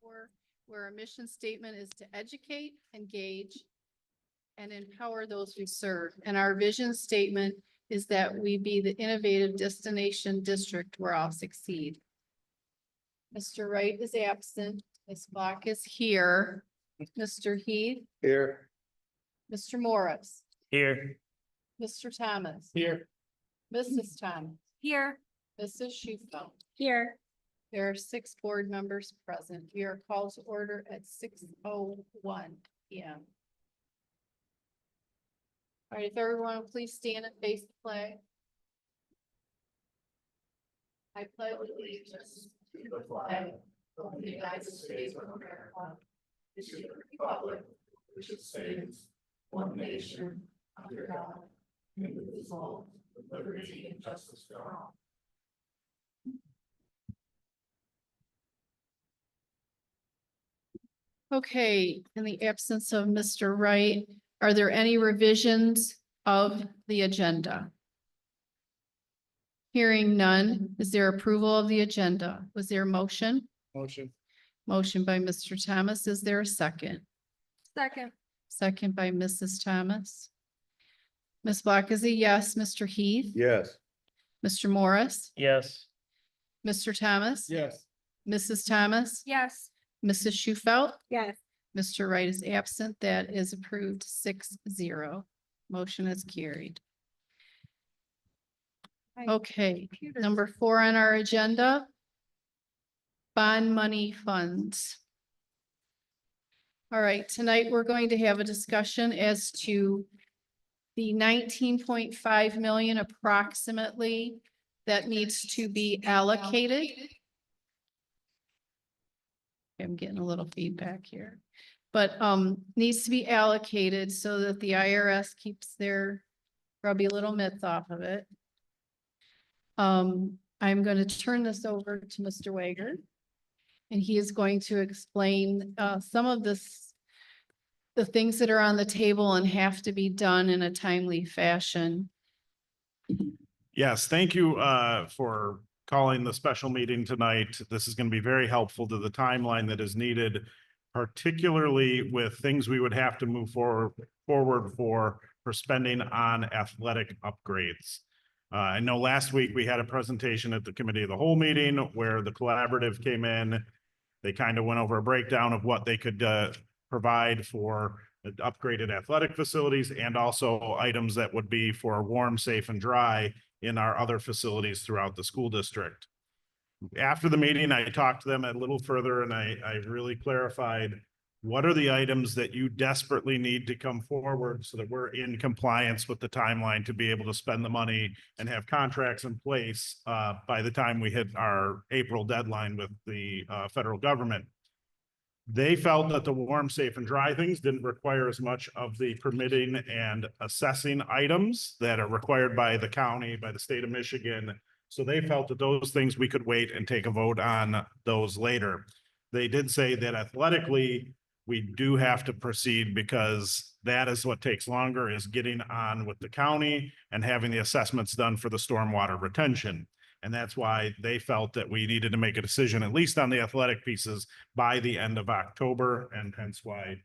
for, where our mission statement is to educate, engage, and empower those we serve. And our vision statement is that we be the innovative destination district where all succeed. Mr. Wright is absent. Ms. Block is here. Mr. Heath, Here. Mr. Morris, Here. Mr. Thomas, Here. Mrs. Thomas, Here. Mrs. Schufelt. Here. There are 6 board members present. We are called to order at 6:01 p.m. All right, if everyone will please stand and face the flag. I pledge allegiance to the flag of the United States of America, and to the republic which stands one nation under God, indivisible, with liberty and justice for all. Okay, in the absence of Mr. Wright, are there any revisions of the agenda? Hearing none, is there approval of the agenda? Was there a motion? Motion. Motion by Mr. Thomas. Is there a second? Second. Second by Mrs. Thomas. Ms. Block is a yes. Mr. Heath? Yes. Mr. Morris? Yes. Mr. Thomas? Yes. Mrs. Thomas? Yes. Mrs. Schufelt? Yes. Mr. Wright is absent. That is approved 6-0. Motion is carried. Okay, number 4 on our agenda. Bond money funds. All right, tonight we're going to have a discussion as to the 19.5 million approximately that needs to be allocated. I'm getting a little feedback here, but needs to be allocated so that the IRS keeps their grubby little mitts off of it. I'm going to turn this over to Mr. Wager, and he is going to explain some of the things that are on the table and have to be done in a timely fashion. Yes, thank you for calling the special meeting tonight. This is going to be very helpful to the timeline that is needed, particularly with things we would have to move forward for spending on athletic upgrades. I know last week we had a presentation at the committee of the whole meeting where the collaborative came in. They kind of went over a breakdown of what they could provide for upgraded athletic facilities and also items that would be for warm, safe, and dry in our other facilities throughout the school district. After the meeting, I talked to them a little further and I really clarified what are the items that you desperately need to come forward so that we're in compliance with the timeline to be able to spend the money and have contracts in place by the time we hit our April deadline with the federal government. They felt that the warm, safe, and dry things didn't require as much of the permitting and assessing items that are required by the county, by the state of Michigan. So they felt that those things we could wait and take a vote on those later. They did say that athletically, we do have to proceed because that is what takes longer, is getting on with the county and having the assessments done for the stormwater retention. And that's why they felt that we needed to make a decision, at least on the athletic pieces, by the end of October, and hence why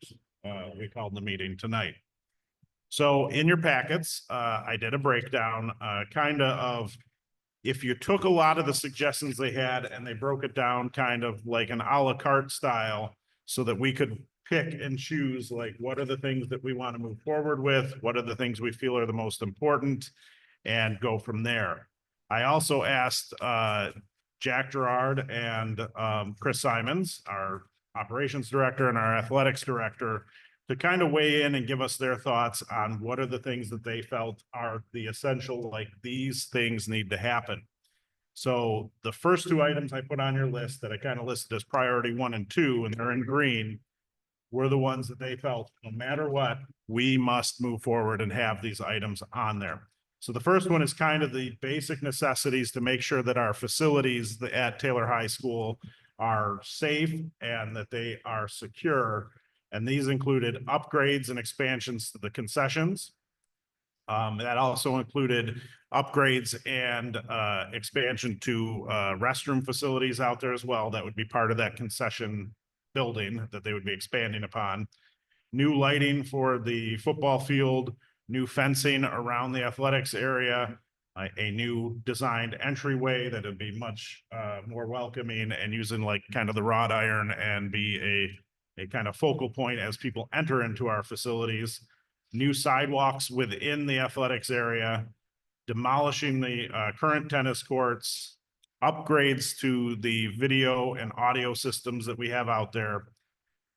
we called the meeting tonight. So in your packets, I did a breakdown kind of if you took a lot of the suggestions they had and they broke it down kind of like an a la carte style so that we could pick and choose, like, what are the things that we want to move forward with? What are the things we feel are the most important, and go from there. I also asked Jack Gerard and Chris Simons, our operations director and our athletics director, to kind of weigh in and give us their thoughts on what are the things that they felt are the essential, like these things need to happen. So the first 2 items I put on your list that I kind of listed as priority 1 and 2, and they're in green, were the ones that they felt, no matter what, we must move forward and have these items on there. So the first one is kind of the basic necessities to make sure that our facilities at Taylor High School are safe and that they are secure. And these included upgrades and expansions to the concessions. That also included upgrades and expansion to restroom facilities out there as well. That would be part of that concession building that they would be expanding upon. New lighting for the football field, new fencing around the athletics area, a new designed entryway that would be much more welcoming and using like kind of the wrought iron and be a kind of focal point as people enter into our facilities. New sidewalks within the athletics area, demolishing the current tennis courts, upgrades to the video and audio systems that we have out there.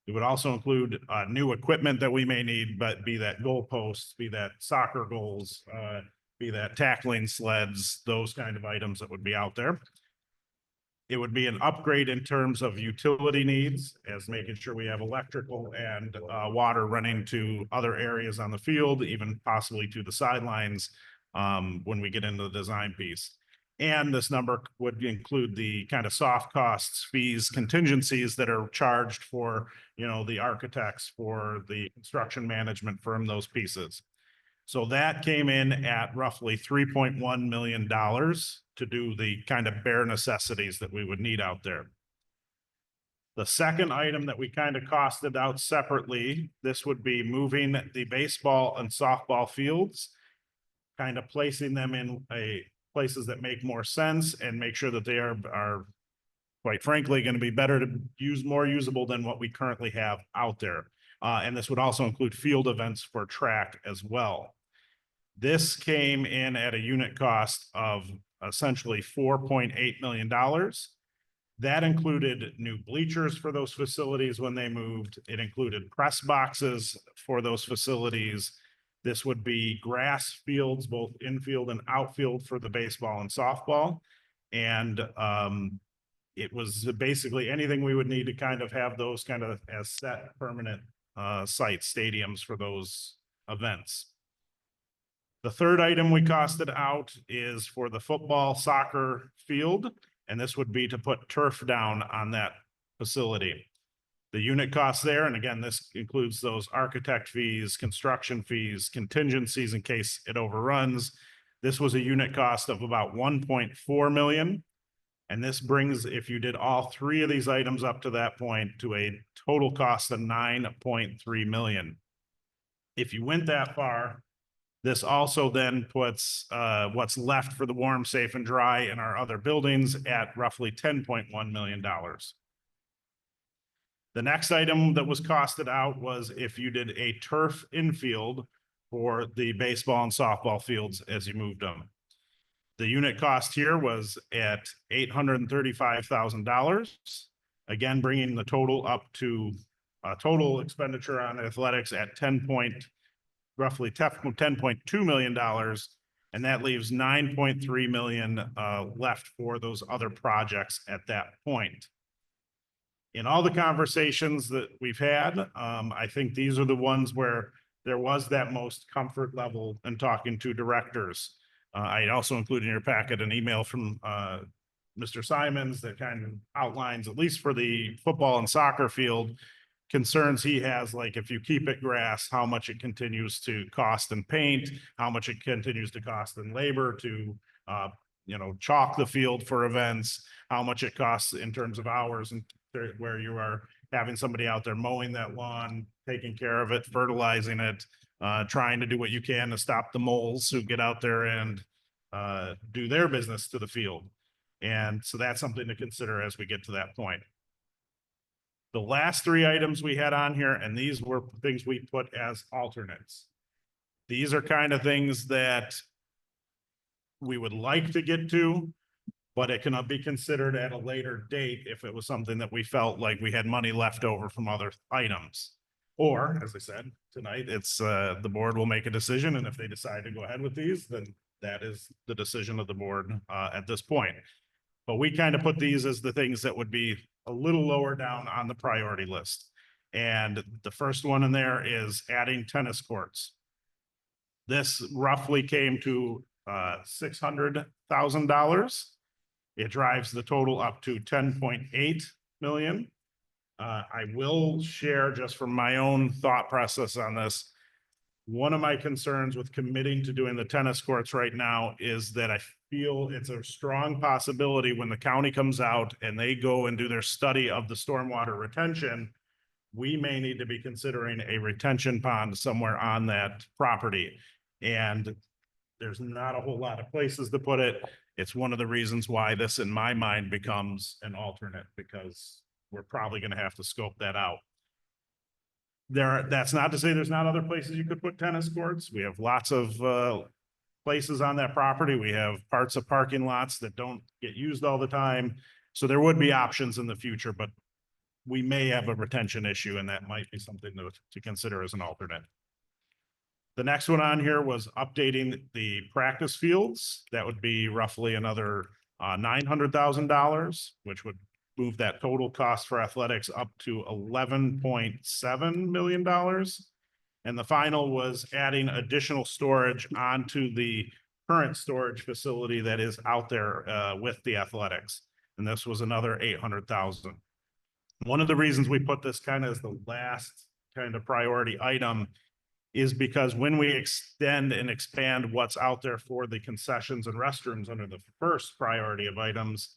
It would also include new equipment that we may need, but be that goalposts, be that soccer goals, be that tackling sleds, those kind of items that would be out there. It would be an upgrade in terms of utility needs, as making sure we have electrical and water running to other areas on the field, even possibly to the sidelines when we get into the design piece. And this number would include the kind of soft costs, fees, contingencies that are charged for, you know, the architects, for the construction management firm, those pieces. So that came in at roughly $3.1 million to do the kind of bare necessities that we would need out there. The second item that we kind of costed out separately, this would be moving the baseball and softball fields, kind of placing them in places that make more sense and make sure that they are quite frankly going to be better to use, more usable than what we currently have out there. And this would also include field events for track as well. This came in at a unit cost of essentially $4.8 million. That included new bleachers for those facilities when they moved. It included press boxes for those facilities. This would be grass fields, both infield and outfield for the baseball and softball. And it was basically anything we would need to kind of have those kind of as set permanent site stadiums for those events. The third item we costed out is for the football soccer field, and this would be to put turf down on that facility. The unit cost there, and again, this includes those architect fees, construction fees, contingencies in case it overruns. This was a unit cost of about 1.4 million. And this brings, if you did all three of these items up to that point, to a total cost of 9.3 million. If you went that far, this also then puts what's left for the warm, safe, and dry in our other buildings at roughly $10.1 million. The next item that was costed out was if you did a turf infield for the baseball and softball fields as you moved them. The unit cost here was at $835,000. Again, bringing the total up to a total expenditure on athletics at roughly $10.2 million. And that leaves 9.3 million left for those other projects at that point. In all the conversations that we've had, I think these are the ones where there was that most comfort level in talking to directors. I also included in your packet an email from Mr. Simons that kind of outlines, at least for the football and soccer field, concerns he has, like if you keep it grass, how much it continues to cost in paint, how much it continues to cost in labor to, chalk the field for events, how much it costs in terms of hours, and where you are having somebody out there mowing that lawn, taking care of it, fertilizing it, trying to do what you can to stop the moles who get out there and do their business to the field. And so that's something to consider as we get to that point. The last three items we had on here, and these were things we put as alternates. These are kind of things that we would like to get to, but it cannot be considered at a later date if it was something that we felt like we had money left over from other items. Or, as I said, tonight, it's the board will make a decision, and if they decide to go ahead with these, then that is the decision of the board at this point. But we kind of put these as the things that would be a little lower down on the priority list. And the first one in there is adding tennis courts. This roughly came to $600,000. It drives the total up to 10.8 million. I will share just from my own thought process on this. One of my concerns with committing to doing the tennis courts right now is that I feel it's a strong possibility when the county comes out and they go and do their study of the stormwater retention, we may need to be considering a retention pond somewhere on that property. And there's not a whole lot of places to put it. It's one of the reasons why this, in my mind, becomes an alternate, because we're probably gonna have to scope that out. That's not to say there's not other places you could put tennis courts. We have lots of places on that property. We have parts of parking lots that don't get used all the time. So there would be options in the future, but we may have a retention issue, and that might be something to consider as an alternate. The next one on here was updating the practice fields. That would be roughly another $900,000, which would move that total cost for athletics up to $11.7 million. And the final was adding additional storage onto the current storage facility that is out there with the athletics. And this was another $800,000. One of the reasons we put this kind of as the last kind of priority item is because when we extend and expand what's out there for the concessions and restrooms under the first priority of items,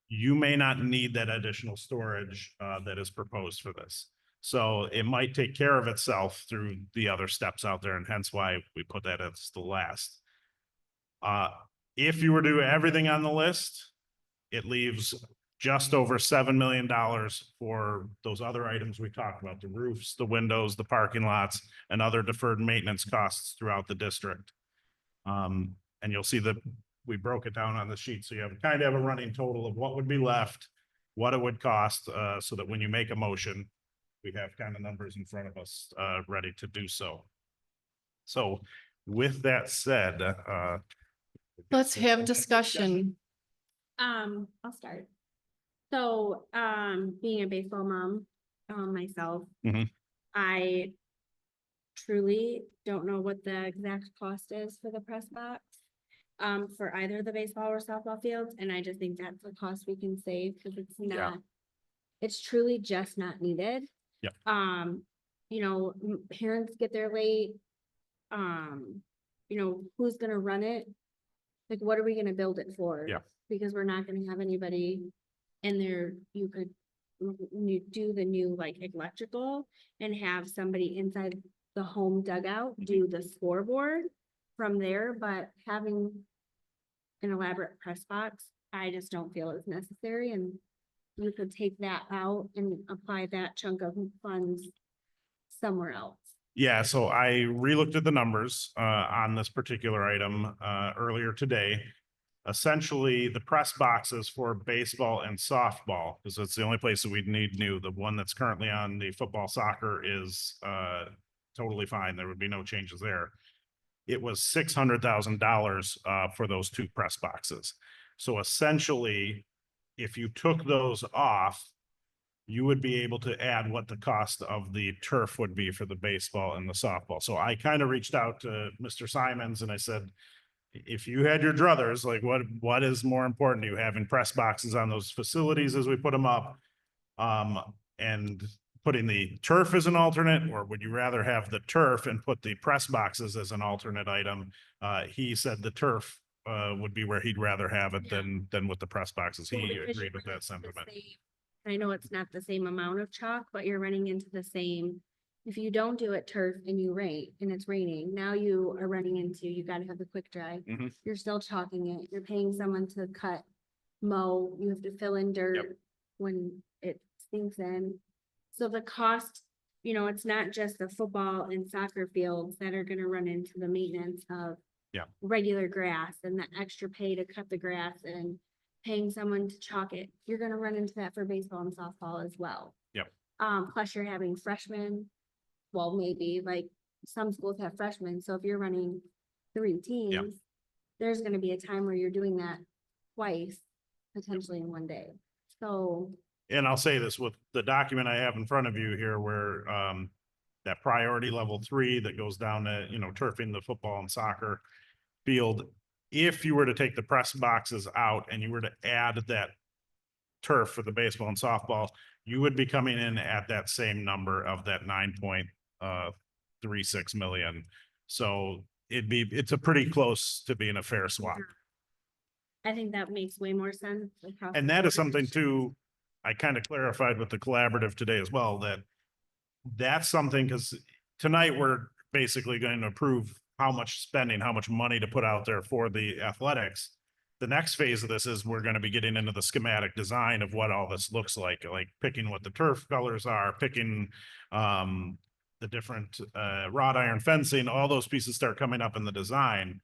you may not need that additional storage that is proposed for this. So it might take care of itself through the other steps out there, and hence why we put that as the last. If you were to do everything on the list, it leaves just over $7 million for those other items we talked about, the roofs, the windows, the parking lots, and other deferred maintenance costs throughout the district. And you'll see that we broke it down on the sheet. So you have kind of have a running total of what would be left, what it would cost, so that when you make a motion, we have kind of numbers in front of us, ready to do so. So with that said, Let's have discussion. I'll start. So, being a baseball mom, myself, Mhm. I truly don't know what the exact cost is for the press box. For either the baseball or softball fields, and I just think that's a cost we can save, because it's not. It's truly just not needed. Yep. You know, parents get there late. You know, who's gonna run it? Like, what are we gonna build it for? Yeah. Because we're not gonna have anybody in there. You could do the new like electrical and have somebody inside the home dugout do the scoreboard from there, but having an elaborate press box, I just don't feel is necessary, and you could take that out and apply that chunk of funds somewhere else. yeah, so I relooked at the numbers on this particular item earlier today. Essentially, the press boxes for baseball and softball, because it's the only place that we need new. The one that's currently on the football soccer is totally fine. There would be no changes there. It was $600,000 for those two press boxes. So essentially, if you took those off, you would be able to add what the cost of the turf would be for the baseball and the softball. So I kind of reached out to Mr. Simons and I said, if you had your druthers, like what is more important to you, having press boxes on those facilities as we put them up? And putting the turf as an alternate, or would you rather have the turf and put the press boxes as an alternate item? He said the turf would be where he'd rather have it than with the press boxes. He Because agreed you're with that running the sentiment. same- I know it's not the same amount of chalk, but you're running into the same. If you don't do it turf and it's raining, now you are running into, you gotta have the quick dry. Mhm. You're still chalking it. You're paying someone to cut, mow, you have to fill in dirt when it sinks in. So the cost, you know, it's not just the football and soccer fields that are gonna run into the maintenance of regular grass and the extra pay to cut the grass and paying someone to chalk it. You're gonna run into that for baseball and softball as well. Yep. Plus you're having freshmen. Well, maybe like some schools have freshmen, so if you're running 3 teams, there's gonna be a time where you're doing that twice, potentially in one day. So And I'll say this with the document I have in front of you here, where that priority level 3 that goes down to, turfing the football and soccer field. If you were to take the press boxes out and you were to add that turf for the baseball and softball, you would be coming in at that same number of that $9.3 1.36 million. So it's a pretty close to being a fair swap. I think that makes way more sense. across And the that is board. something too, I kind of clarified with the collaborative today as well, that that's something, because tonight we're basically going to approve how much spending, how much money to put out there for the athletics. The next phase of this is we're going to be getting into the schematic design of what all this looks like picking what the turf colors are, picking the different wrought iron fencing, all those pieces start coming up in the design.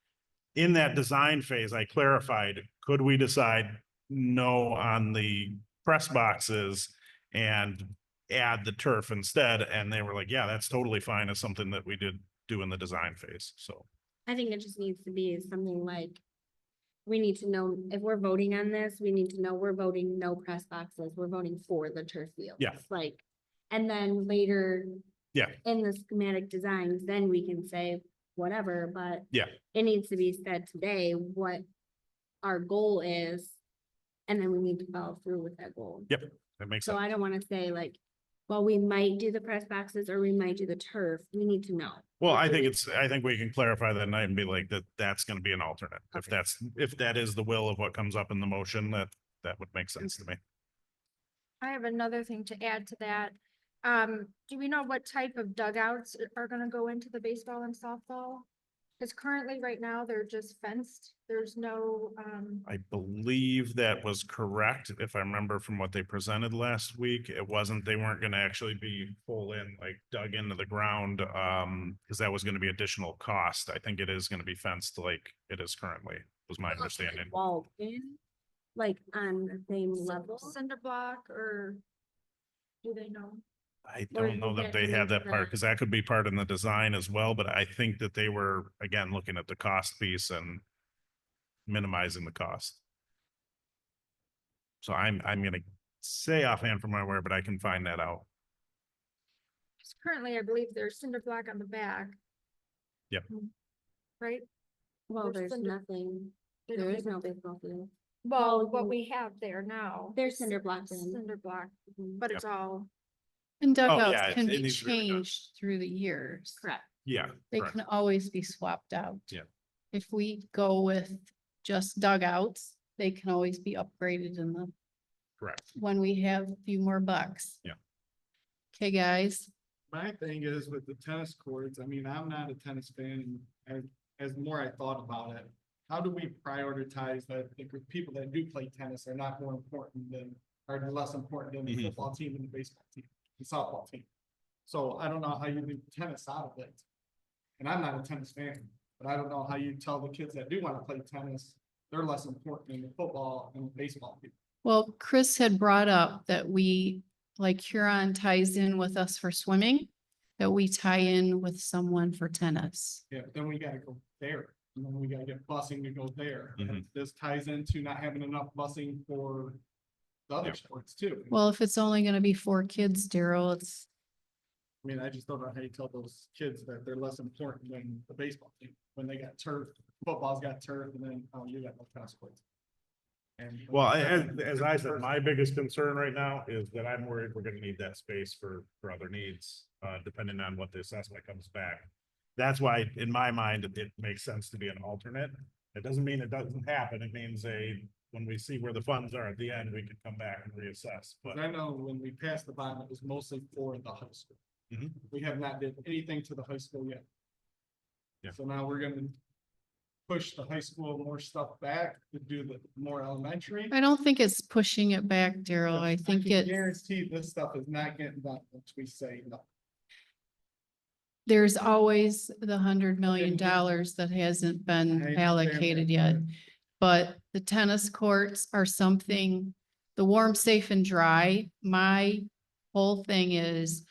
In that design phase, I clarified, could we decide no on the press boxes and add the turf instead? And they were like, yeah, that's totally fine. It's something that we did do in the design phase. So, I think it just needs to be something like, we need to know, if we're voting on this, we need to know we're voting no press boxes, we're voting for the turf field. Yeah. Like, and then later. Yeah. In the schematic designs, then we can say whatever, but. Yeah. It needs to be said today what our goal is, and then we need to follow through with that goal. yep, that makes So sense. I don't wanna say like, well, we might do the press boxes or we might do the turf, we need to know. Well, I think we can clarify that night and be like, that's going to be an alternate. Okay. If that is the will of what comes up in the motion, that would make sense to me. I have another thing to add to that. Do we know what type of dugouts are gonna go into the baseball and softball? Because currently, right now, they're just fenced. There's no, I believe that was correct. If I remember from what they presented last week, they weren't going to actually be full in, like dug into the ground. Because that was going to be additional cost. I think it is going to be fenced like it is currently, was my understanding. Walled in, like on the same level. cinder block, or do they know? I Or don't know is that that they had that into part, the- because that could be part in the design as well, but I think that they were, again, looking at the cost piece and minimizing the cost. So I'm gonna say offhand from my aware, but I can find that out. 'Cause currently, I believe there's cinder block on the back. Yep. Right? Well, There's there's cinder- nothing, They there don't is have- no baseball field. Well, Oh, what you- we have there now. There's is cinder blocks in. Cinder block, Mhm. but it's all, And yeah, dugouts can it be needs to be redone. changed through the years. Correct. Yeah, They correct. can always be swapped out. Yeah. If we go with just dugouts, they can always be upgraded in the, Correct. when we have a few more bucks. Yeah. Okay, guys, My thing is with the tennis courts, I mean, I'm not a tennis fan, and as more I thought about it, how do we prioritize that the people that do play tennis are not more important than, are less important than the Mhm. football team and the baseball team, the softball team? So I don't know how you leave tennis out of it. And I'm not a tennis fan, but I don't know how you tell the kids that do want to play tennis, they're less important than the football and the baseball people. well, Chris had brought up that we, like Huron ties in with us for swimming, that we tie in with someone for tennis. Yeah, but then we gotta go there, and then we gotta get busing to go there. Mhm. And this ties into not having enough busing for the other Yep. sports too. Well, if it's only gonna be 4 kids, Daryl, it's, I mean, I just don't know how you tell those kids that they're less important than the baseball team, when they got turf, football's got turf, and then, oh, you got no tennis courts. And. Well, as I said, my biggest concern right now is that I'm worried we're gonna need that space for other needs, depending on what the assessment comes back. That's why, in my mind, it makes sense to be an alternate. It doesn't mean it doesn't happen. It means when we see where the funds are at the end, we can come back and reassess, but. But I know when we passed the bond, it was mostly for the high school. Mhm. We have not did anything to the high school yet. Yeah. So now we're gonna push the high school more stuff back to do the more elementary. I don't think it's pushing it back, Daryl. I think can it, Guarantee this stuff is not getting done once we say no. there's always the $100 million Okay. that hasn't I been understand allocated that, yet. But the tennis courts are something, the warm, safe and dry, my whole thing is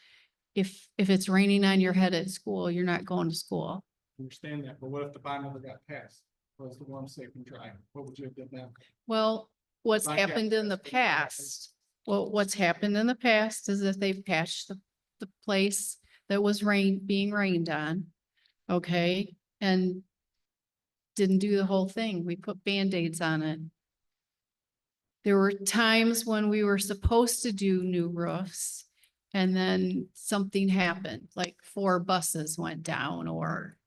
if it's raining on your head at school, you're not going to school. Understand that, but what if the bond never got passed? Was the warm, safe and dry? What would you have done now? Well, what's Not yet, happened in the that's what happened. past, what's happened in the past is that they've patched the place that was being rained on. Okay, and didn't do the whole thing. We put Band-Aids on it. There were times when we were supposed to do new roofs and then something happened, like 4 buses went down, or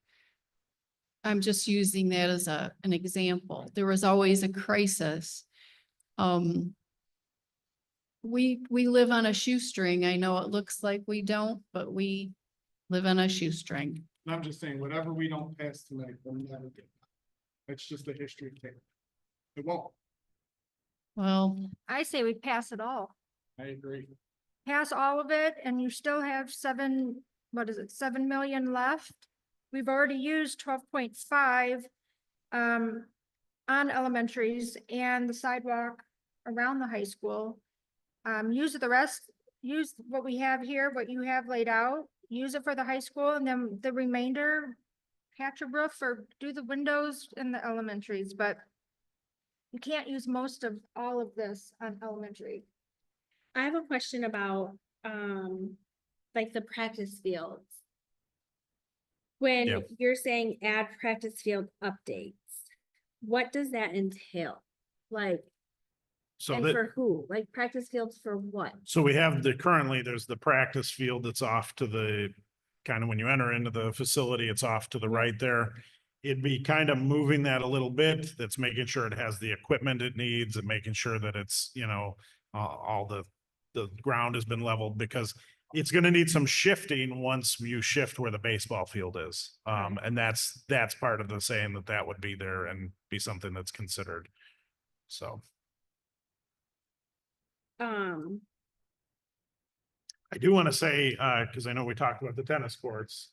I'm just using that as an example. There was always a crisis. We live on a shoestring. I know it looks like we don't, but we live on a shoestring. And I'm just saying, whatever we don't pass tonight, we'll never get. It's just the history of Cape. It won't. Well, I say we pass it all. I agree. Pass all of it and you still have 7 million left. We've already used 12.5 on elementaries and the sidewalk around the high school. Use the rest, use what we have here, what you have laid out, use it for the high school, and then the remainder, patch a roof or do the windows in the elementaries, but you can't use most of all of this on elementary. I have a question about, like the practice fields. When Yeah. you're saying add practice field updates, what does that entail? Like, So and that, for who? Like practice fields for what? so we have currently there's the practice field that's off to the, kind of when you enter into the facility, it's off to the right there. It'd be kind of moving that a little bit. That's making sure it has the equipment it needs and making sure that it's, all the ground has been leveled, because it's gonna need some shifting once you shift where the baseball field is. And that's part of the saying that would be there and be something that's considered. So. I do want to say, because I know we talked about the tennis courts,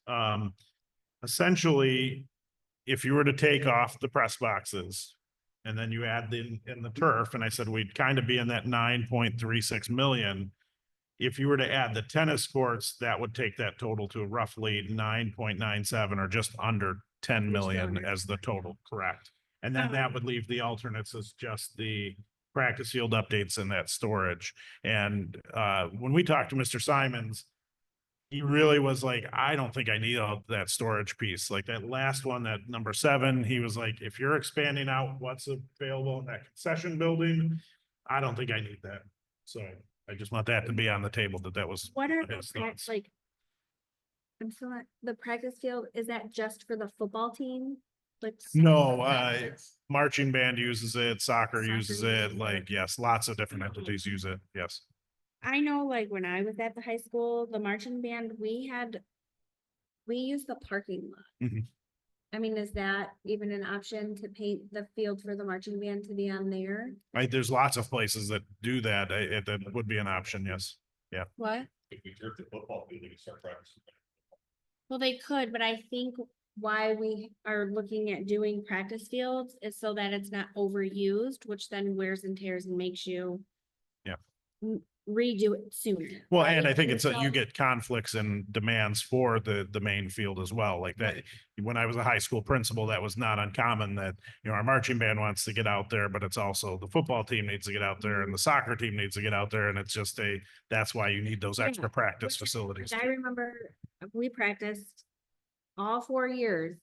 essentially, if you were to take off the press boxes and then you add in the turf, and I said we'd kind of be in that 9.36 million. If you were to add the tennis courts, that would take that total to roughly 9.97 or just under 10 million under. as the total, correct? And then that would leave the alternates as just the practice field updates and that storage. And when we talked to Mr. Simons, he really was like, I don't think I need all that storage piece. Like that last one, that number 7, he was like, if you're expanding out what's available in that concession building, I don't think I need that. So I just want that to be on the table, that was What are the his thoughts. like? I'm still not, the practice field, is that just for the football team? Like. No, marching band uses it, soccer Soccer uses uses it, like, yes, lots of different entities use it, yes. I know, like, when I was at the high school, the marching band, we used the parking lot. Mhm. I mean, is that even an option to paint the field for the marching band to be on there? Right, there's lots of places that do that, that would be an option, yes. What? If we turf the football field, they can start practicing. Well, they could, but I think why we are looking at doing practice fields is so that it's not overused, which then wears and tears and makes you. Yeah. Redo it sooner. Well, and I right? think And you so- get conflicts and demands for the main field as well, like that. When I was a high school principal, that was not uncommon that, our marching band wants to get out there, but it's also the football team needs to get out there and the soccer team needs to get out there. And it's just that's why you need those Yeah, extra practice which- facilities. I remember we practiced all 4 years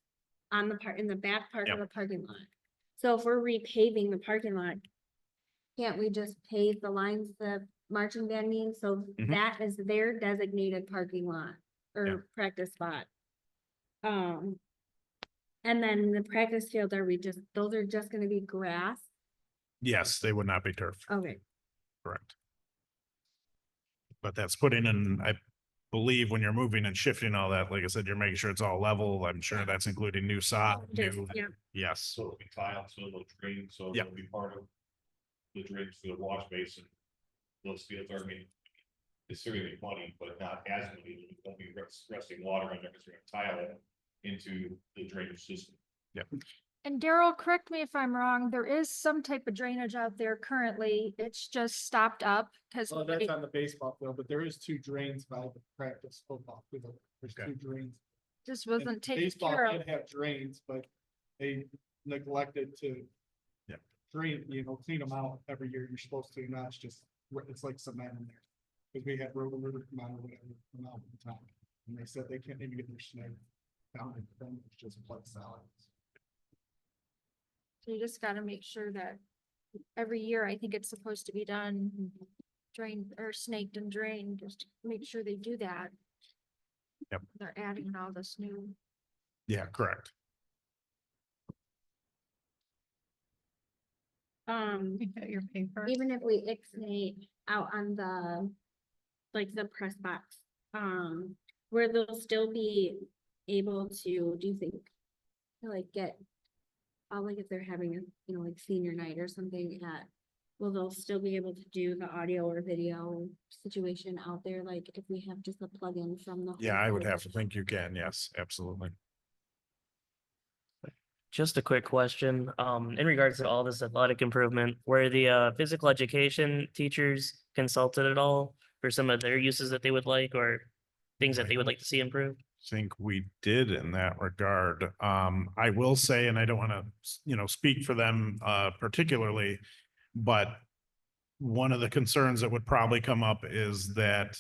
on in the back part of Yep. the parking lot. So if we're repaving the parking lot, can't we just pave the lines the marching band needs? So Mhm. that is their designated parking lot Yeah. or practice spot. And then the practice field, those are just gonna be grass? Yes, they would not be turf, Okay. correct. But that's putting in, I believe when you're moving and shifting all that, like I said, you're making sure it's all level. I'm sure that's including new sod, new, Yeah, yes. So it'll be tiled, so it'll drain, so Yep. it'll be part of the drains for the wash basin. Those fields are, it's certainly money, but not as many, it won't be resting water on there, because we're gonna tile it into the drainage system. And Daryl, correct me if I'm wrong, there is some type of drainage out there currently. It's just stopped up because Well, that's on the baseball field, but there is 2 drains by the practice football field. There's Okay. 2 drains. just And wasn't taken baseball care of. did have drains, but they neglected to. Yeah. Drain, clean them out every year. You're supposed to, not just, it's like cement in there. Cause we had road river come out or whatever, come out at the time. And they said they can't even get their snake down in them, it's just blood solids. So you just gotta make sure that every year, I think it's supposed to be done. drained or snaked and drained, just to make sure they do that. Yep. They're adding all this new. Yeah, correct. You got your paper. even if we ixnay out on the, like the press box, where they'll still be able to, do you think, like get, like if they're having a, you know, like senior night or something at, will they'll still be able to do the audio or video situation out there, like if we have just a plug-in from the. Yeah, home I would have to television? think you can. Yes, absolutely. Just a quick question, in regards to all this athletic improvement, were the physical education teachers consulted at all for some of their uses that they would like or things that they would like to see improved? Think we did in that regard. I will say, and I don't want to, speak for them particularly, but one of the concerns that would probably come up is that,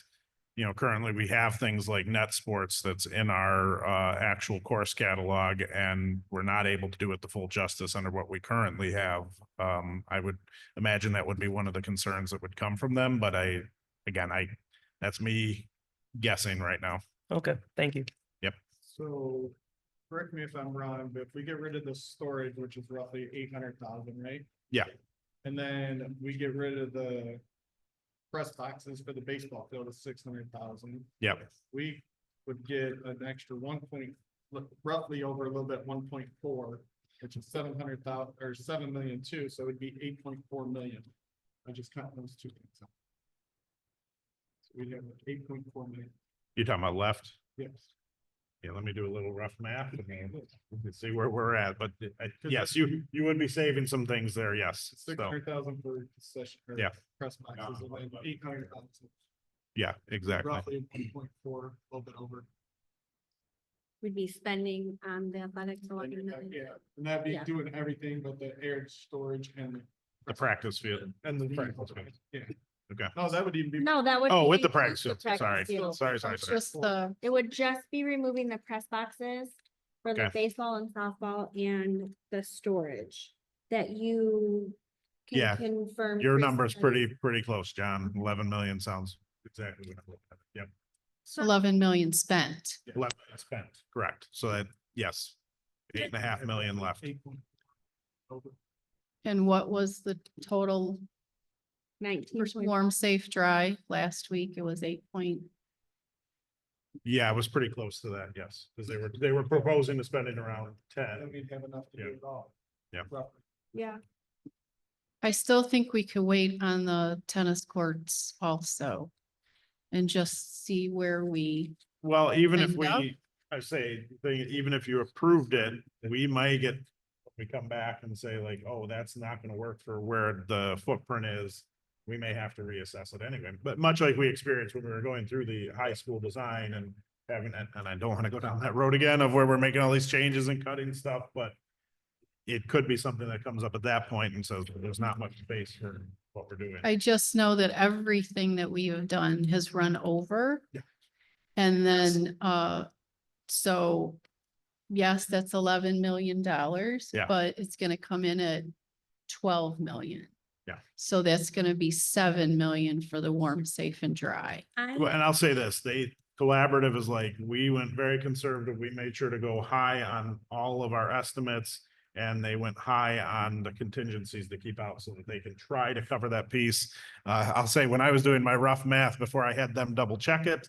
currently we have things like net sports that's in our actual course catalog, and we're not able to do it the full justice under what we currently have. I would imagine that would be one of the concerns that would come from them, but that's me guessing right now. Okay, thank you. So, correct me if I'm wrong, but if we get rid of the storage, which is roughly 800,000, right? Yeah. And then we get rid of the press boxes for the baseball field of 600,000. Yep. We would get an extra roughly over a little bit, 1.4, which is 700,000 or 7 million too, so it'd be 8.4 million. I just cut those two things out. So we'd have 8.4 million, You're talking about left? yes. Yeah, let me do a little rough math and then we can see where we're at, but yes, you would be saving some things there, yes. So, 600,000 for session. or Yeah. Press boxes and then 800,000, yeah, exactly. roughly 1.4, a little bit over. We'd be spending on the athletics. 11 million. Yeah, and that'd be Yeah. doing everything but the air storage and. The practice field. And the practice field, yeah. Okay. No, that would even be. No, that would. Oh, with be the practice the field. Sorry, practice field. sorry. Just the, It would just be removing the press boxes for the Okay. baseball and softball and the storage that you. Yeah, Can confirm. Your Chris number's said. pretty close, John. 11 million sounds exactly what I'm looking at. Yep. So 11 million spent. 11 spent, correct. So that, yes, 8.5 million left. 8.4 over. And what was the total 19. for warm, safe, dry? Last week it was 8 point. Yeah, it was pretty close to that, yes, because they were proposing to spend it around Then 10. we'd have enough to do Yeah. it all. Yeah. Roughly. Yeah, I still think we could wait on the tennis courts also. And just see where we, Well, even if End up. even if you approved it, we might we come back and say like, oh, that's not gonna work for where the footprint is. We may have to reassess it anyway, but much like we experienced when we were going through the high school design and having, and I don't want to go down that road again of where we're making all these changes and cutting stuff, but it could be something that comes up at that point and says, there's not much space for what we're doing. I just know that everything that we have done has run over. Yeah. And then, so yes, that's $11 million. Yeah. But it's gonna come in at 12 million. Yeah. So that's gonna be 7 million for the warm, safe and dry. Well, and I'll say this, collaborative is like, we went very conservative. We made sure to go high on all of our estimates. And they went high on the contingencies to keep out so that they can try to cover that piece. I'll say, when I was doing my rough math before I had them double check it,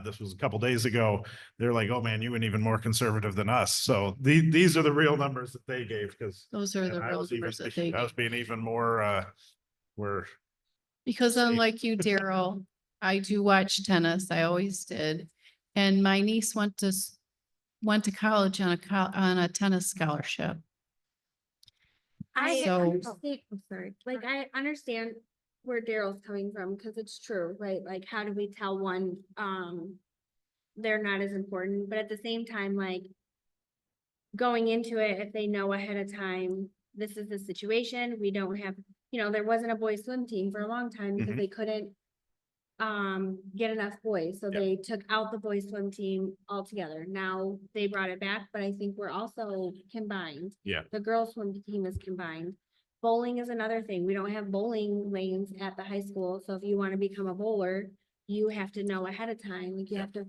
this was a couple days ago, they're like, oh man, you went even more conservative than us. So these are the real numbers that they gave, because Those are the real numbers that they I was being even more, where, Because Safe. unlike you, Daryl, I do watch tennis. I always did. And my niece went to college on a tennis scholarship. I So- understand, I'm sorry, like, I understand where Daryl's coming from, because it's true, right? Like, how do we tell one, they're not as important, but at the same time, like, going into it, if they know ahead of time, this is the situation, we don't have, there wasn't a boys swim team for a long time because Mhm. they couldn't get enough boys, so Yep. they took out the boys swim team altogether. Now they brought it back, but I think we're also combined. Yeah. The girls swim team is combined. Bowling is another thing. We don't have bowling lanes at the high school, so if you wanna become a bowler, you have to know ahead of time, like you have to,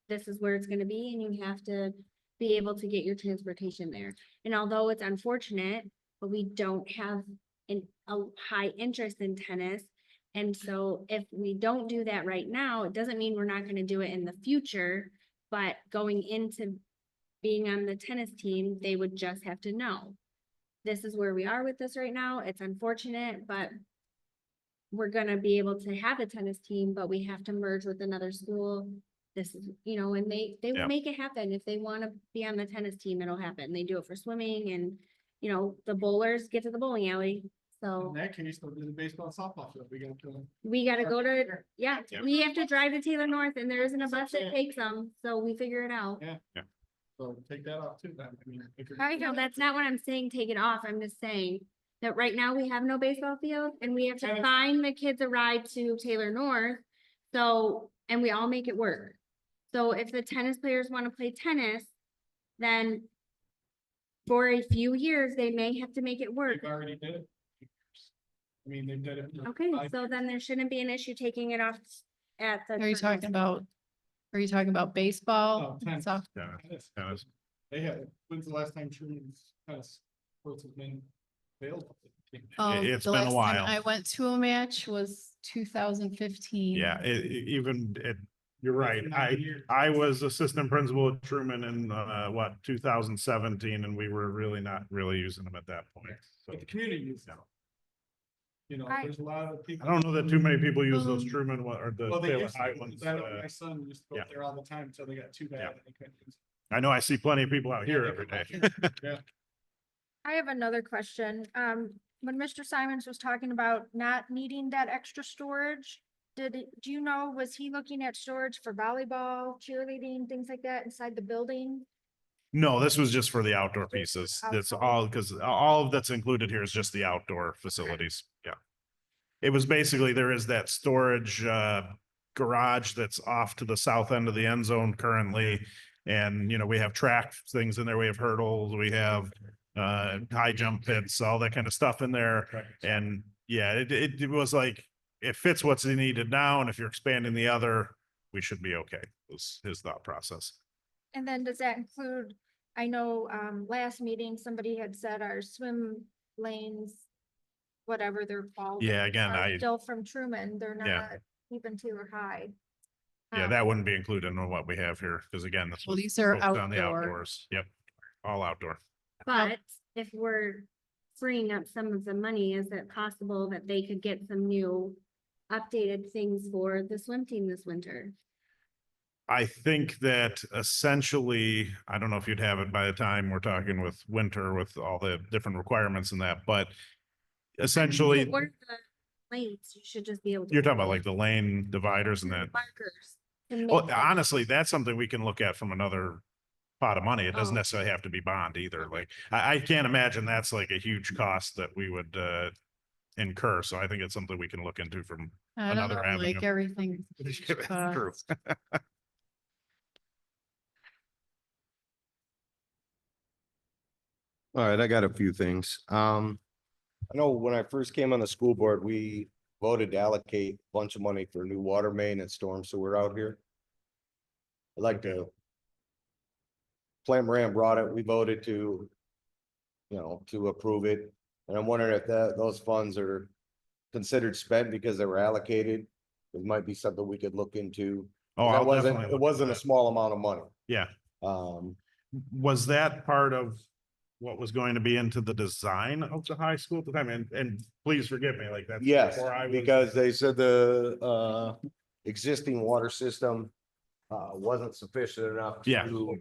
this is where it's gonna be, and you have to be able to get your transportation there. And although it's unfortunate, but we don't have a high interest in tennis. And so if we don't do that right now, it doesn't mean we're not gonna do it in the future, but going into being on the tennis team, they would just have to know. This is where we are with this right now. It's unfortunate, but we're gonna be able to have a tennis team, but we have to merge with another school. This is, you know, and they will Yep. make it happen. If they wanna be on the tennis team, it'll happen. They do it for swimming and, you know, the bowlers get to the bowling alley. In So that case, they'll do the baseball and softball field. We got to. we gotta go to, yeah, Yep. we have to drive to Taylor North and there isn't a bus that takes them, so we figure it out. Yeah. So take that off too then. I mean, if you're- I No, have, that's not what I'm saying, take it off. I'm just saying that right now we have no baseball field and we have to Tennis. find the kids a ride to Taylor North. So, and we all make it work. So if the tennis players want to play tennis, then for a few years, they may have to make it work. They've already did it. I mean, they did it. for Okay, 5 so then years. there shouldn't be an issue taking it off at the. Are you talking about, baseball? Oh, tennis. Soft- Tennis. Tennis. They have, when's the last time Truman's tennis courts have been available? It's the been a last time while. I went to a match was 2015. Yeah, even, you're right. 9 years. I was assistant principal at Truman in, 2017, and we were really not really using them at that point. So But the community uses them. You know, I- there's a lot of people. I don't know that too many people use those Um, Truman or the Well, they Taylor used High to, ones. my son used to go yeah. up there all the time until they got too bad. Yeah. and they couldn't use I know I see plenty of people out Yeah, here they every come day. out here. I have another question. When Mr. Simons was talking about not needing that extra storage, do you know, was he looking at storage for volleyball, cheerleading, things like that inside the building? No, this was just for the outdoor pieces. That's Outdoor. all, because all of that's included here is just the outdoor facilities. Yeah. It was basically, there is that storage garage that's off to the south end of the end zone currently. And, you know, we have track things in there. We have hurdles, we have high jump pits, all that kind of stuff in there. And yeah, it was like, it fits what's needed now. And if you're expanding the other, we should be okay, was his thought process. And then does that include, I know, last meeting, somebody had said our swim lanes, whatever they're called. Yeah, again, are Still from Truman, they're Yeah. not even Taylor High. Yeah, Um, that wouldn't be included in what we have here, because again, this Well, was these are focused on the outdoor. outdoors. Yep, all outdoor. But if we're freeing up some of the money, is it possible that they could get some new updated things for the swim team this winter? I think that essentially, I don't know if you'd have it by the time we're talking with winter with all the different requirements and that, but essentially, What are the lanes? You should just be able to. you're talking about like the lane dividers and that. Markers. to Well, make them- honestly, that's something we can look at from another pot of money. It doesn't Oh. necessarily have to be bond either. Like, I can't imagine that's like a huge cost that we would incur. So I think it's something we can look into from. I don't Another know, avenue. like everything. True. All right, I got a few things. I know when I first came on the school board, we voted to allocate a bunch of money for new water main and storm sewer out here. I'd like to. Plant Moran brought it, we voted to. You know, to approve it, and I'm wondering if those funds are considered spent because they were allocated. It might be something we could look into. Oh, That I'll wasn't, definitely it look wasn't a into that. small amount of money. Yeah. Um, Was that part of what was going to be into the design of the high school at the time? And please forgive me, like that's. yes, before I was- because they said the existing water system wasn't sufficient enough. Yeah. To,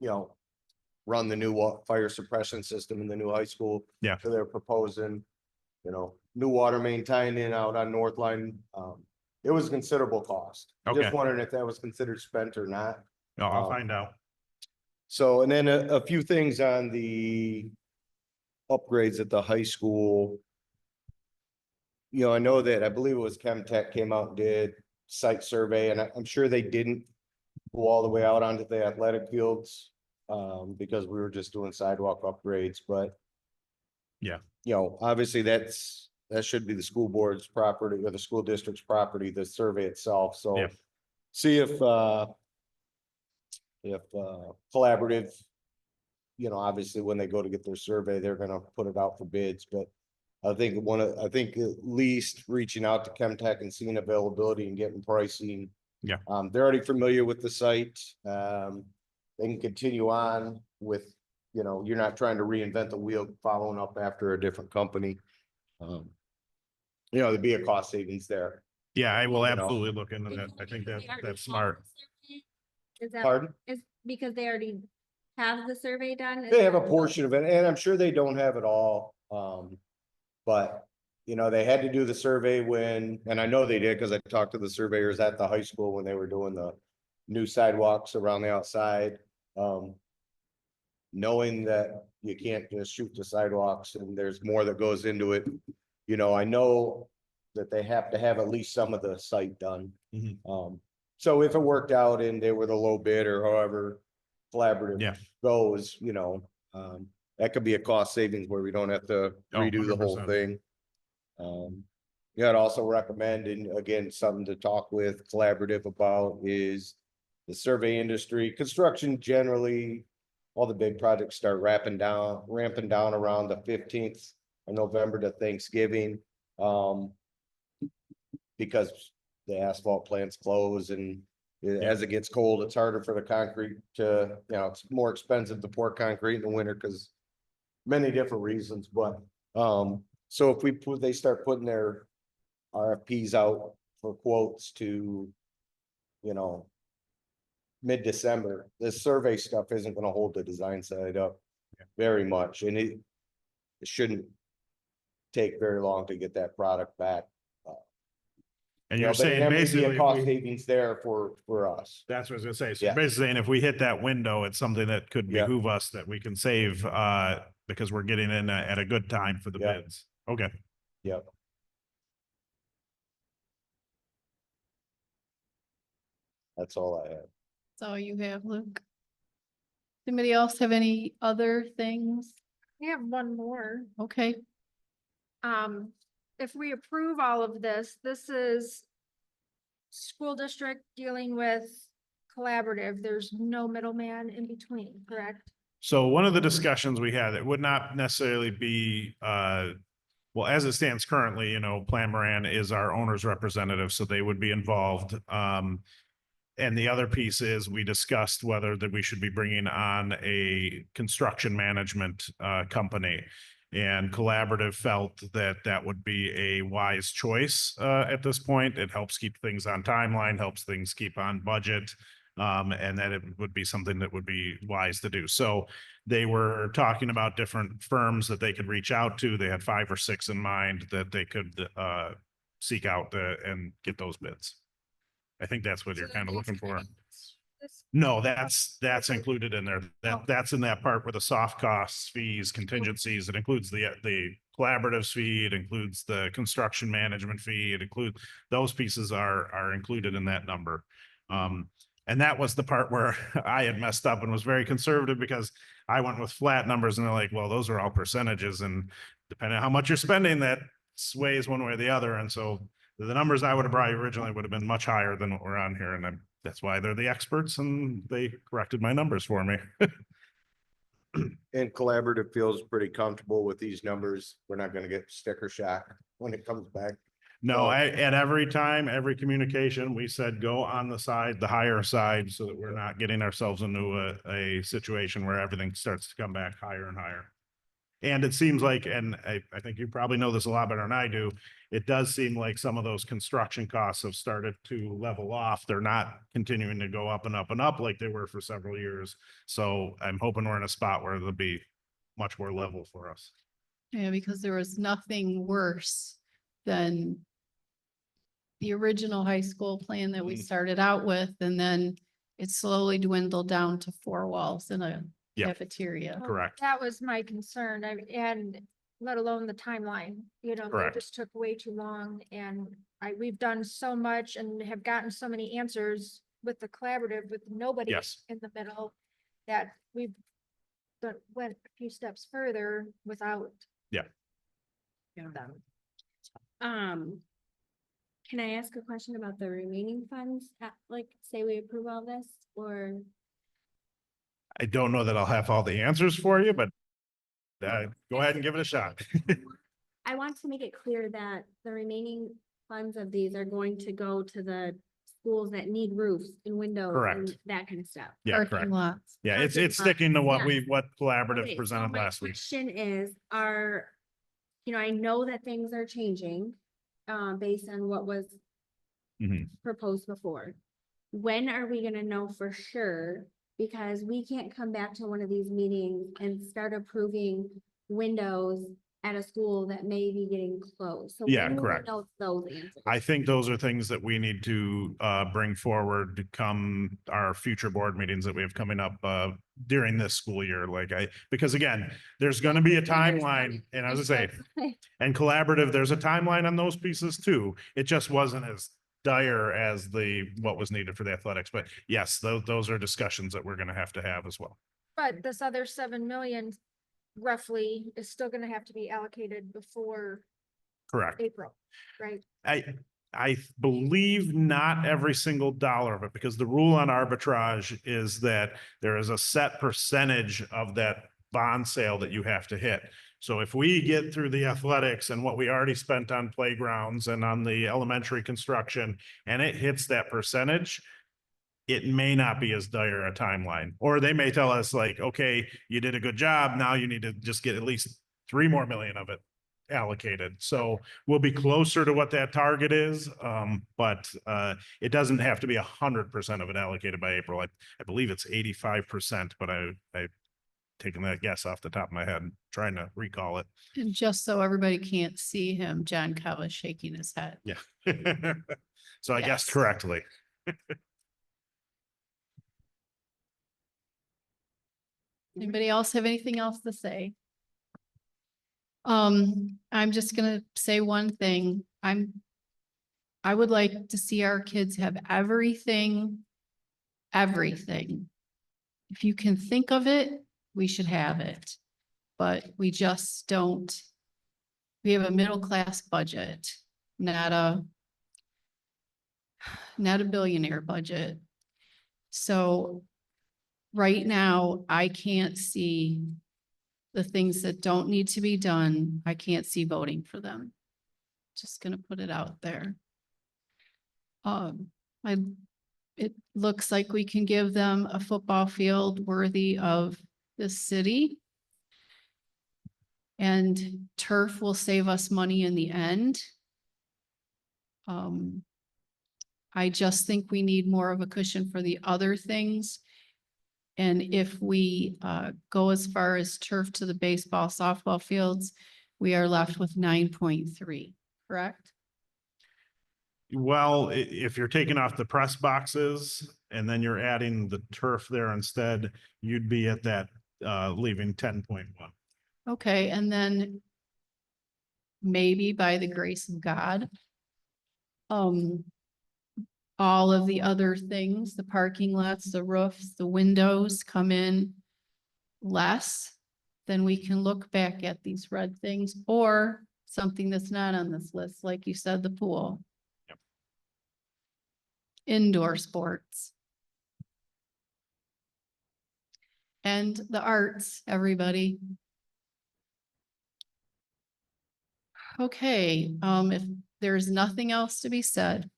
you know, run the new fire suppression system in the new high school. Yeah. So they're proposing, you know, new water main tying in out on North Line. It was considerable cost. Okay. Just wondering if that was considered spent or not. No, I'll find out. So, and then a few things on the upgrades at the high school. You know, I know that, I believe it was Chemtech came out and did site survey, and I'm sure they didn't go all the way out onto the athletic fields, because we were just doing sidewalk upgrades, but Yeah. You know, obviously that should be the school board's property or the school district's property, the survey itself, so. Yeah. See if Collaborative, you know, obviously when they go to get their survey, they're gonna put it out for bids, but. I think I think at least reaching out to Chemtech and seeing availability and getting pricing. Yeah. They're already familiar with the site. They can continue on with, you know, you're not trying to reinvent the wheel, following up after a different company. You know, there'd be a cost savings there. Yeah, I will You know. absolutely look into that. I think that's smart. Is that, Pardon? is because they already have the survey done? Is They have a that- portion of it, and I'm sure they don't have it all, but. You know, they had to do the survey when, and I know they did, because I talked to the surveyors at the high school when they were doing the new sidewalks around the outside. Knowing that you can't just shoot the sidewalks and there's more that goes into it. You know, I know that they have to have at least some of the site done. Mhm. So if it worked out and they were the low bid or however collaborative Yeah. goes, you know, that could be a cost savings where we don't have to Oh, redo the whole 100%. thing. Yeah, I'd also recommend, and again, something to talk with collaborative about is the survey industry, construction generally, all the big projects start ramping down around the 15th of November to Thanksgiving. Because the asphalt plants close and as it gets cold, it's harder for the concrete to, you know, it's more expensive to pour concrete in the winter because many different reasons, but, so if they start putting their RFPs out for quotes to, you know, mid-December, this survey stuff isn't gonna hold the design side up very much, and it shouldn't take very long to get that product back. And You you're know, but saying there may be basically, a if cost we- savings there for us. that's what I was gonna say. So Yeah. basically, saying if we hit that window, it's something that could Yeah. behoove us that we can save, because we're getting in at a good time for the Yeah. bids. Okay. Yep. That's all I have. That's all you have, Luke. Anybody else have any other things? We have one more. Okay, If we approve all of this, this is school district dealing with collaborative. There's no middleman in between, correct? So one of the discussions we had, it would not necessarily be, well, as it stands currently, you know, Plan Moran is our owner's representative, so they would be involved. And the other piece is we discussed whether that we should be bringing on a construction management company. And Collaborative felt that that would be a wise choice at this point. It helps keep things on timeline, helps things keep on budget. And that it would be something that would be wise to do. So they were talking about different firms that they could reach out to. They had 5 or 6 in mind that they could seek out and get those bids. I think that's what you're kind of looking for. No, that's included in there. Oh. That's in that part where the soft costs, fees, contingencies, it includes the collaboratives fee, it includes the construction management fee, it includes, those pieces are included in that number. And that was the part where I had messed up and was very conservative because I went with flat numbers and they're like, well, those are all percentages and depending on how much you're spending, that sways one way or the other. And so the numbers I would have brought originally would have been much higher than what we're on here. And that's why they're the experts and they corrected my numbers for me. And collaborative feels pretty comfortable with these numbers. We're not gonna get sticker shock when it comes back. No, at every time, every communication, we said, go on the side, the higher side, so that we're not getting ourselves into a situation where everything starts to come back higher and higher. And it seems like, and I think you probably know this a lot better than I do, it does seem like some of those construction costs have started to level off. They're not continuing to go up and up and up like they were for several years. So I'm hoping we're in a spot where it'll be much more level for us. yeah, because there was nothing worse than the original high school plan that we Mhm. started out with, and then it slowly dwindled down to 4 walls in a Yeah. cafeteria. Well, Correct. That was my concern, and let alone the timeline, you know, it Correct. just took way too long, and we've done so much and have gotten so many answers with the collaborative, with nobody Yes. in the middle, that we've went a few steps further without. Yeah. them. Can I ask a question about the remaining funds? Like, say we approve all this, or? I don't know that I'll have all the answers for you, but go ahead and give it a shot. I want to make it clear that the remaining funds of these are going to go to the schools that need roofs and windows and Correct. that kind of stuff. Yeah, Parking correct. lots. Yeah, it's Parking sticking to what yes. what collaborative Okay, so presented my last week. question is, I know that things are changing, based on what was Mhm. proposed before. When are we gonna know for sure? Because we can't come back to one of these meetings and start approving windows at a school that may be getting closed. So Yeah, when will we correct. know those answers? I think those are things that we need to bring forward to come our future board meetings that we have coming up during this school year. Because again, there's gonna be a timeline, and as I say, and collaborative, there's a timeline on those pieces too. It just wasn't as dire as what was needed for the athletics. But yes, those are discussions that we're gonna have to have as well. But this other 7 million roughly is still gonna have to be allocated before Correct. April, right? I believe not every single dollar of it, because the rule on arbitrage is that there is a set percentage of that bond sale that you have to hit. So if we get through the athletics and what we already spent on playgrounds and on the elementary construction, and it hits that percentage, it may not be as dire a timeline, or they may tell us like, okay, you did a good job. Now you need to just get at least 3 more million of it allocated. So we'll be closer to what that target is. But it doesn't have to be 100% of it allocated by April. I believe it's 85%, but I taking that guess off the top of my head, trying to recall it. And just so everybody can't see him, John Cow is shaking his head. Yeah. So I guessed Yes. correctly. Anybody else have anything else to say? I'm just gonna say one thing. I would like to see our kids have everything. If you can think of it, we should have it. But we just don't. We have a middle-class budget, not a billionaire budget. So right now, I can't see the things that don't need to be done. I can't see voting for them. Just gonna put it out there. It looks like we can give them a football field worthy of this city. And turf will save us money in the end. I just think we need more of a cushion for the other things. And if we go as far as turf to the baseball, softball fields, we are left with 9.3, correct? Well, if you're taking off the press boxes and then you're adding the turf there instead, you'd be at that leaving 10.1. Okay, and then maybe by the grace of God, all of the other things, the parking lots, the roofs, the windows come in less, then we can look back at these red things or something that's not on this list, like you said, the pool. Yep. Indoor sports. And the arts, everybody. Okay, if there's nothing else to be said,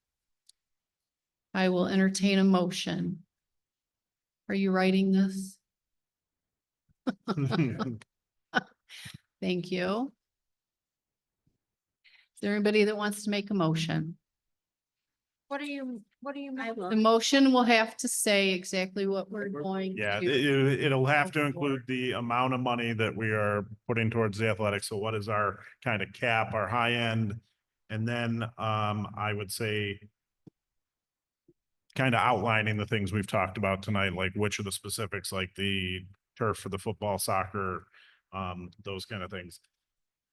I will entertain a motion. Are you writing this? Thank you. Is there anybody that wants to make a motion? What do you? I will. The motion will have to say exactly what we're going Yeah, to. it'll have to go include the amount of money that we are putting towards the athletics. So what is our kind of cap, our high end? And then I would say kind of outlining the things we've talked about tonight, like which are the specifics, like the turf for the football, soccer, those kind of things.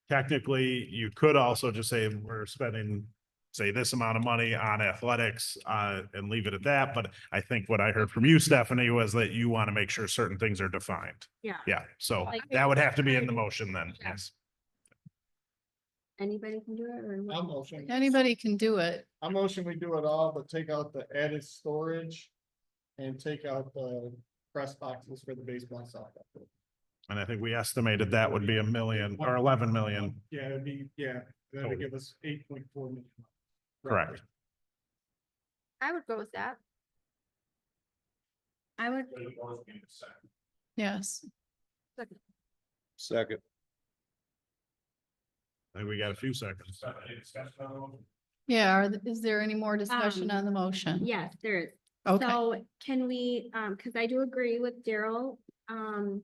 Technically, you could also just say we're spending, say, this amount of money on athletics and leave it at that. But I think what I heard from you, Stephanie, was that you want to make sure certain things are defined. Yeah. Yeah, so Like- that would have to be in the motion then, Yeah. yes. Anybody can do it or? what? I'm motion. Anybody can do it. I'm motion we do it all, but take out the added storage. And take out the press boxes for the baseball and softball. And I think we estimated that would be 1 million or 11 million. Yeah, it'd be, yeah, that would give us 8.4 million. Correct. I would go with that. I would, Yes. Second. I think we got a few seconds. Yeah, is there any more discussion on the motion? yes, there is. Okay, So can we, cause I do agree with Daryl, can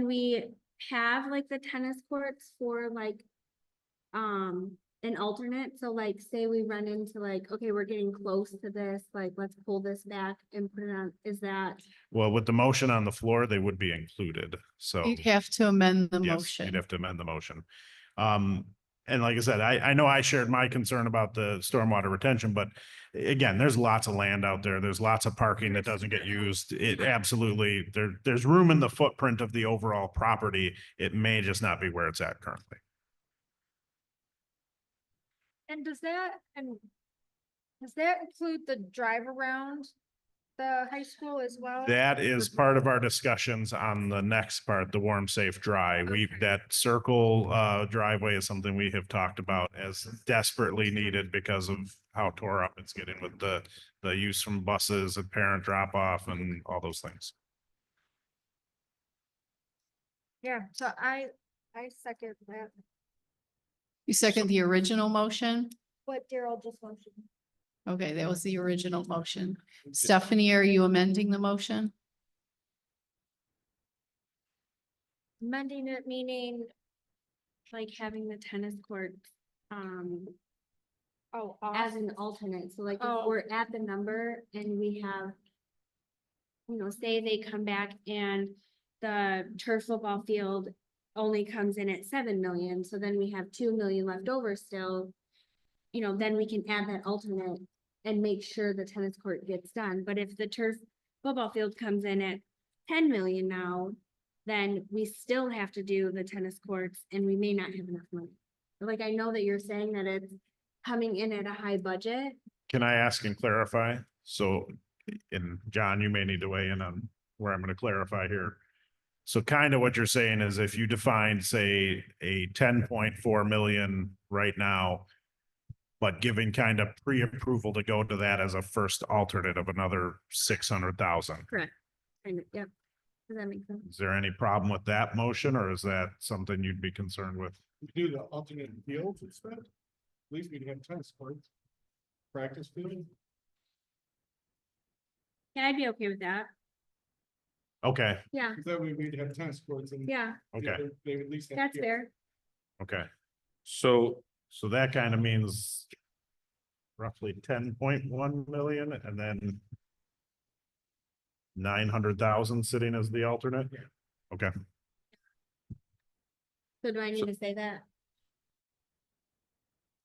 we have like the tennis courts for like, an alternate? So like, say we run into like, okay, we're getting close to this, like, let's pull this back and put it on, is that? Well, with the motion on the floor, they would be included. So. you'd have to amend the Yes, you'd motion. have to amend the motion. And like I said, I know I shared my concern about the stormwater retention, but again, there's lots of land out there. There's lots of parking that doesn't get used. It absolutely, there's room in the footprint of the overall property. It may just not be where it's at currently. And does that include the drive around the high school as well? That is part of our discussions on the next part, the warm, safe, dry. That circle driveway is something we have talked about as desperately needed because of how tore up it's getting with the use from buses and parent drop off and all those things. Yeah, so I second that, You second the original motion? what Daryl just mentioned. Okay, that was the original motion. Stephanie, are you amending the motion? Amending it, meaning like having the tennis court, Oh, as an alternate, so like if Oh. we're at the number and we have. You know, say they come back and the turf football field only comes in at 7 million, so then we have 2 million left over still. You know, then we can add that alternate and make sure the tennis court gets done, but if the turf football field comes in at 10 million now. Then we still have to do the tennis courts and we may not have enough money. Like, I know that you're saying that it's coming in at a high budget. Can I ask and clarify? So, and John, you may need to weigh in on where I'm going to clarify here. So kind of what you're saying is if you defined, say, a 10.4 million right now, but giving kind of pre-approval to go to that as a first alternate of another 600,000. Correct. And, yep. Does that make sense? Is there any problem with that motion or is that something you'd be concerned with? We do the alternate fields instead. At least we'd have tennis courts. Practice field. Yeah, I'd be okay with that. Okay, Yeah, Cause that way we'd have tennis courts and. yeah, okay, They would at least. have that's fields. fair. okay. So So that kind of means roughly 10.1 million and then 900,000 sitting as the alternate? Yeah. Okay, So do I need to say that?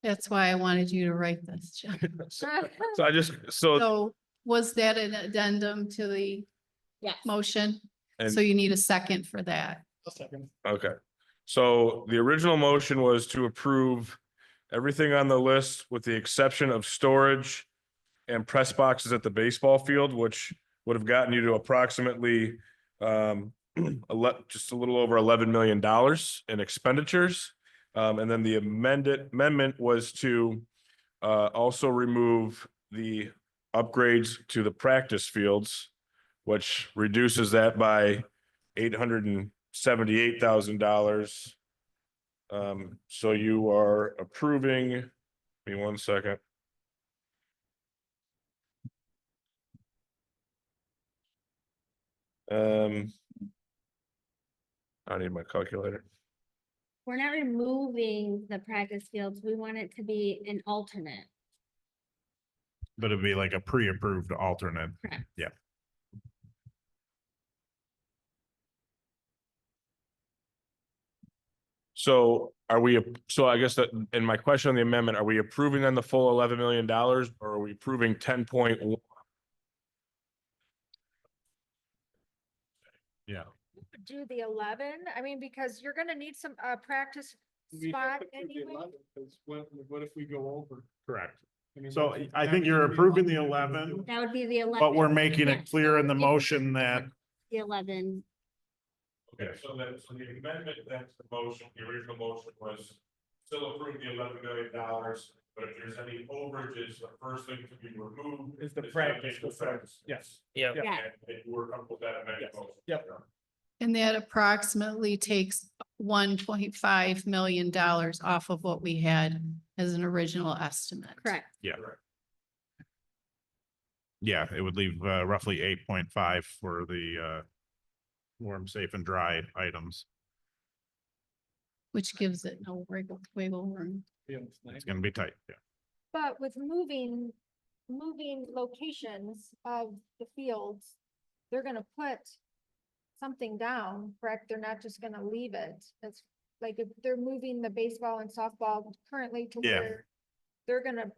That's why I wanted you to write this, John. so I just, so, So was that an addendum to the Yes. motion? And- So you need a second for that. A second. okay. So the original motion was to approve everything on the list with the exception of storage and press boxes at the baseball field, which would have gotten you to approximately just a little over $11 million in expenditures. And then the amendment was to also remove the upgrades to the practice fields, which reduces that by $878,000. So you are approving, give me 1 second. I need my calculator. We're not removing the practice fields. We want it to be an alternate. but it'd be like a pre-approved alternate. Correct. Yeah. So are we, so I guess that, in my question on the amendment, are we approving then the full $11 million or are we approving 10.1? Yeah. Do the 11, I mean, because you're gonna need some, practice We have spot to prove the anyway? 11, 'cause what if we go over? Correct. I mean, So that's- I that think would you're be approving the 11. 11, That would be the 11. but we're making it Yes. clear in the If- motion that, The 11. Okay, so the amendment, that's the motion, the original motion was still approve the $11 million, but if there's any overages, the first thing to be removed. Is the is practice, the practice. yes. Yeah. Yep. Yeah. And you were comfortable with that amendment Yes. motion? Yep. And that approximately takes $1.5 million off of what we had as an original estimate. Correct. yeah. Yeah, it would leave roughly 8.5 for the warm, safe and dry items. Which gives it no wiggle room. It's gonna be tight, yeah. But with moving locations of the fields, they're gonna put something down, correct? They're not just gonna leave it. It's like if they're moving the baseball and softball currently to Yeah. where they're gonna,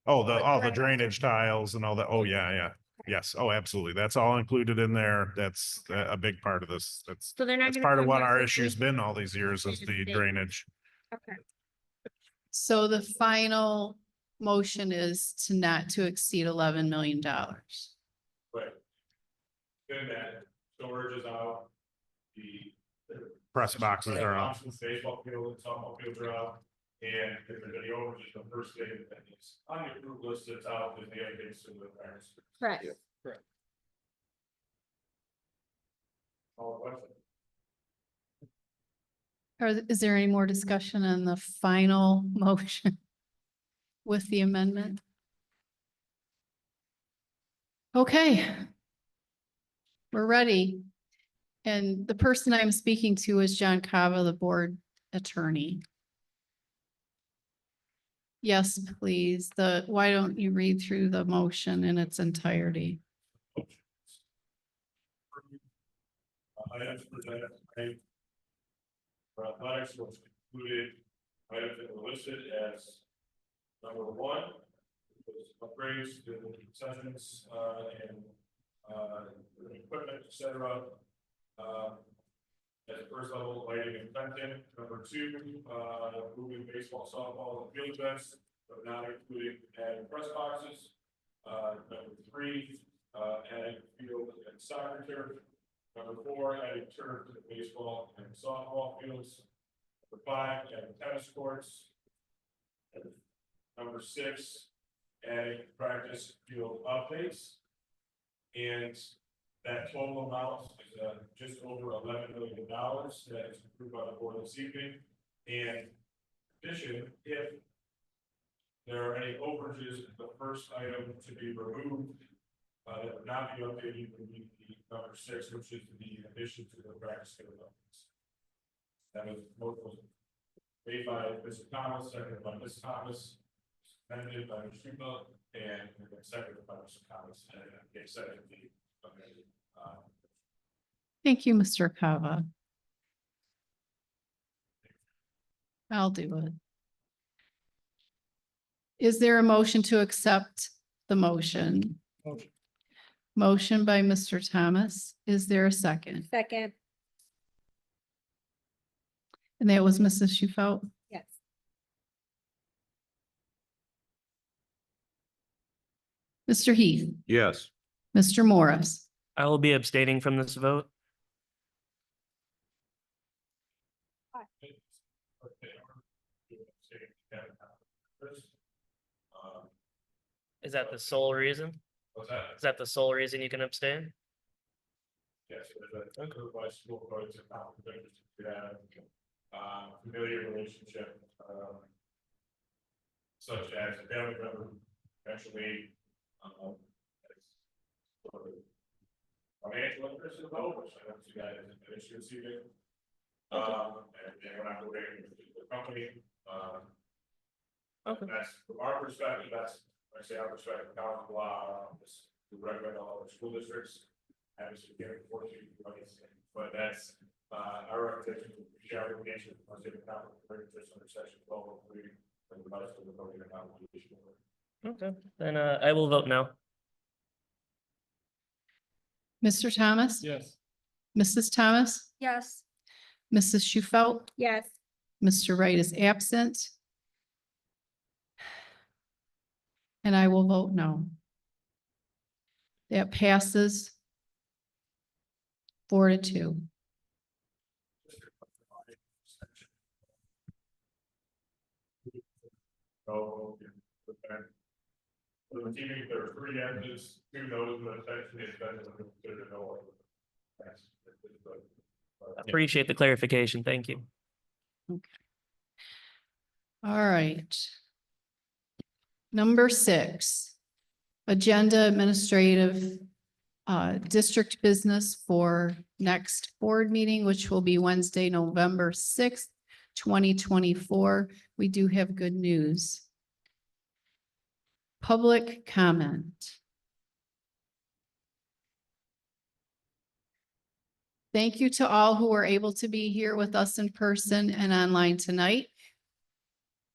Oh, But all the drainage. drainage tiles and all that. Oh, yeah, yeah. Yes. Oh, absolutely. That's all included in there. That's a big part of this. That's So they're not. That's gonna part of come what back our with issue's this. been all these years is the drainage. okay. So the final motion is to not to exceed $11 million. But then that storage is out, the. Press boxes are out. boxes, Baseball field, and softball fields are out, and if there's any overages, the first thing that is on the approved list that's out is the updates to the parents. Correct. All questions? Is there any more discussion on the final motion with the amendment? Okay. We're ready. And the person I'm speaking to is John Cava, the board attorney. Yes, please. Why don't you read through the motion in its entirety? Items presented tonight. For athletics was included, items that were listed as number one, was upgrades to the concessions, and, equipment, et cetera. At first level, lighting and fencing. Number two, moving baseball, softball, and field events, but not including adding press boxes. Number three, adding field and soccer turf. Number four, adding turf to the baseball and softball fields. Number five, adding tennis courts. Number six, adding practice field updates. And that total amount is just over $11 million that is approved by the board this evening. And in addition, if there are any overages, the first item to be removed that would not be updated would be the number six, which is the addition to the practice field updates. That was made by Mr. Thomas, seconded by Ms. Thomas, amended by Mr. Schumacher, and then seconded by Mr. Thomas, and again, seconded the amended. Thank you, Mr. Cava. I'll do it. Is there a motion to accept the motion? Motion. Motion by Mr. Thomas. Is there a second? Second. And that was Mrs. Shufelt. Yes. Mr. Heath, Yes. Mr. Morris, I will be abstaining from this vote. Is that the sole reason? What's that? Is that the sole reason you can abstain? Yes, there's a by school codes and conflicts to have, familiar relationship, such as a family member, actually, financial interest involved, which I don't see that as an issue this evening. And we're not relating to the company, Okay. that's from our perspective, that's, when I say our perspective, council law, this, we recommend all the school districts. Obviously, can't afford to, but that's, our recommendation, share obligation, once they become, just under section 12, we, and the rest of the voting obligation. Okay, then I will vote no. Mr. Thomas, Yes. Mrs. Thomas, Yes, Mrs. Shufelt, Yes. Mr. Wright is absent. And I will vote no. That passes 4-2. Oh, okay. So the TV, there are 3 yeses, 2 noes, but essentially it's better than considered no. That's- Appreciate the clarification. Thank you. All right. Number 6, agenda administrative district business for next board meeting, which will be Wednesday, November 6th, 2024. We do have good news. Public comment. Thank you to all who were able to be here with us in person and online tonight.